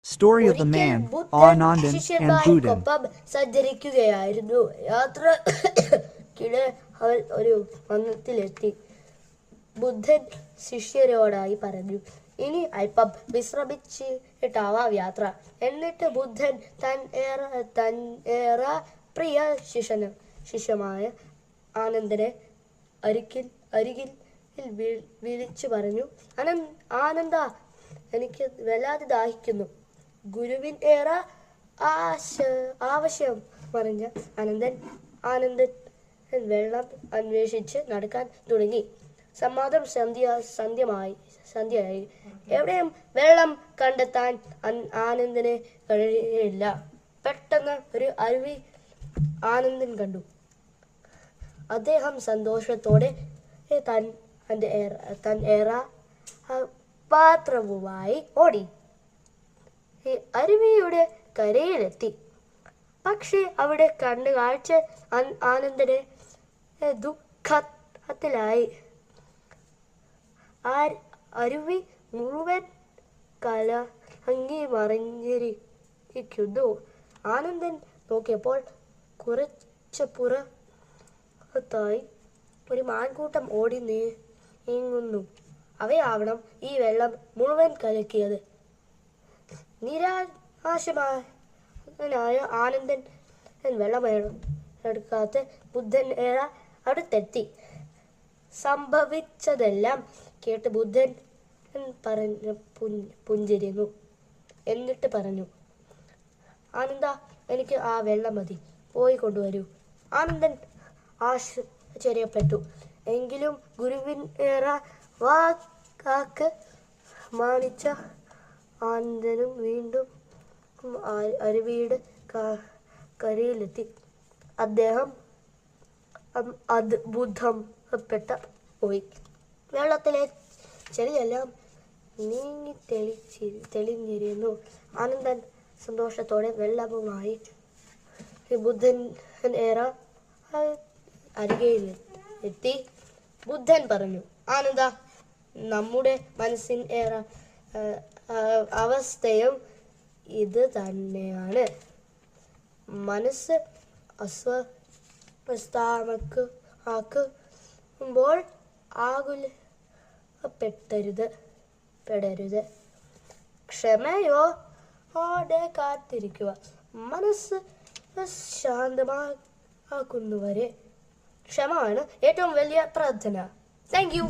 Story of the ഒരിക്കൽ man, ബുദ്ധൻ Anandan and Buddhan. ശിഷ്യന്മാർക്കൊപ്പം സഞ്ചരിക്കുകയായിരുന്നു. യാത്രക്കിടെ അവൻ ഒരു വനത്തിലെത്തി. ബുദ്ധൻ ശിഷ്യരോടായി പറഞ്ഞു, ഇനി അല്പം വിശ്രമിച്ചിട്ടാവാം യാത്ര. എന്നിട്ട് ബുദ്ധൻ തൻ പ്രിയ ശിഷ്യമായ ആനന്ദനെ അരികിൽ വിളിച്ചു പറഞ്ഞു, ആനന്ദ, എനിക്ക് വല്ലാതെ ദാഹിക്കുന്നു. ഗുരുവിൻ ആവശ്യം പറഞ്ഞ ആനന്ദൻ വെള്ളം അന്വേഷിച്ച് നടക്കാൻ തുടങ്ങി. സമാധാനം സന്ധ്യയായി. എവിടെയും വെള്ളം കണ്ടെത്താൻ ആനന്ദന് കഴിയില്ല. പെട്ടെന്ന് ഒരു അരുവി ആനന്ദൻ കണ്ടു. അദ്ദേഹം സന്തോഷത്തോടെ തൻ പാത്രവുമായി ഓടി അരുവിയുടെ കരയിലെത്തി. പക്ഷെ അവിടെ കണ്ട കാഴ്ച ആനന്ദനെ ദുഃഖത്തിലായി. അരുവി മുഴുവൻ കലങ്ങി മറിഞ്ഞിരിക്കുന്നു. ആനന്ദൻ നോക്കിയപ്പോൾ കുറച്ചപ്പുറത്തായി ഒരു മാൻകൂട്ടം ഓടി നീങ്ങുന്നു. അവയാവണം ഈ വെള്ളം മുഴുവൻ കലക്കിയത്. നിരാശനായ ആനന്ദൻ വെള്ളമെടുക്കാത്ത ബുദ്ധൻ അടുത്തെത്തി. സംഭവിച്ചതെല്ലാം കേട്ട് ബുദ്ധൻ പുഞ്ചിരിച്ചു. എന്നിട്ട് പറഞ്ഞു, ആനന്ദ, എനിക്ക് ആ വെള്ളം മതി, പോയി കൊണ്ടുവരൂ. ആനന്ദൻ ആശ്ചര്യപ്പെട്ടു. എങ്കിലും ഗുരുവിൻ വാക്ക് മാനിച്ച ആനന്ദനും വീണ്ടും അരുവിയുടെ കരയിലെത്തി. അദ്ദേഹം അത്ഭുതപ്പെട്ടു പോയി. വെള്ളത്തിലെ ചെളിയെല്ലാം നീങ്ങി തെളിഞ്ഞിരുന്നു. ആനന്ദൻ സന്തോഷത്തോടെ വെള്ളവുമായി ബുദ്ധൻ അരികെയിലെത്തി. ബുദ്ധൻ പറഞ്ഞു, ആനന്ദ, നമ്മുടെ മനസ്സിൻ അവസ്ഥയും ഇത് തന്നെയാണ്. മനസ്സ് അസ്വസ്ഥമാക്കുമ്പോൾ പെടരുത്. ക്ഷമയോടെ കാത്തിരിക്കുക. മനസ്സ് ശാന്തമാക്കുന്നവരെ ക്ഷമയാണ് ഏറ്റവും വലിയ പ്രാർത്ഥന. Thank you.